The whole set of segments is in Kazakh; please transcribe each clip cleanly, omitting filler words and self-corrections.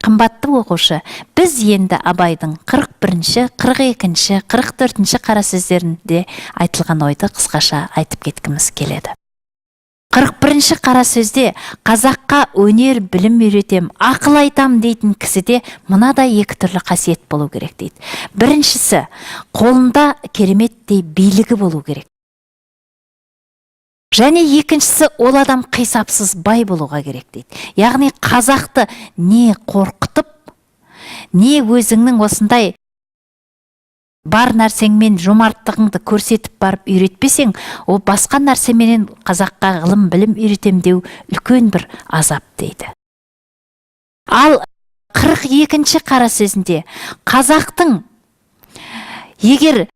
Қымбатты оқушы, біз енді Абайдың 41-ші, 42-ші, 44-ші қара сөздерінде айтылған ойды қысқаша айтып кеткіміз келеді. 41-ші қара сөзде қазаққа өнер білім үйретем, ақыл айтам дейтін кісіде мынадай екі түрлі қасиет болу керек дейді. Біріншісі, қолында кереметтей билігі болу керек. Және екіншісі, ол адам қисапсыз бай болуға керек дейді. Яғни қазақты не қорқытып, не өзіңнің осындай бар нәрсеңмен жомарттығыңды көрсетіп барып үйретпесең, ол басқа нәрсеменен қазаққа ғылым білім үйретемдеу үлкен бір азап дейді. Ал 42-ші қара сөзінде қазақтың егер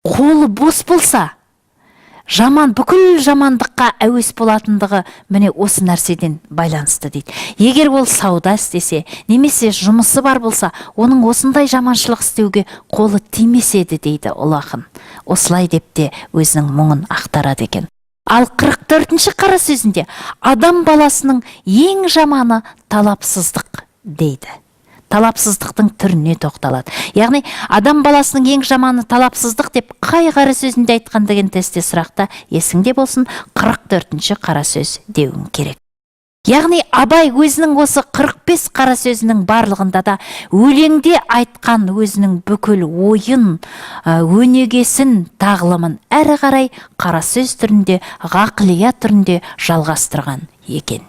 қолы бос болса, бүкіл жамандыққа әуес болатындығы міне осы нәрседен байланысты дейді. Егер ол сауда істесе, немесе жұмысы бар болса, оның осындай жаманшылық істеуге қолы тимеседі дейді ұлы ақын. Осылай деп те өзінің мұңын ақтарады екен. Ал 44-ші қара сөзінде адам баласының ең жаманы талапсыздық дейді. Талапсыздықтың түріне тоқталады. Яғни адам баласының ең жаманы талапсыздық деп қай қара сөзінде айтқан деген тесте сұрақта есіңде болсын, 44-ші қара сөз деуің керек. Яғни Абай өзінің осы 45 қара сөзінің барлығында да өлеңде айтқан өзінің бүкіл ойын, өнегесін, тағылымын әрі қарай қара сөз түрінде, ғақлия түрінде жалғастырған екен.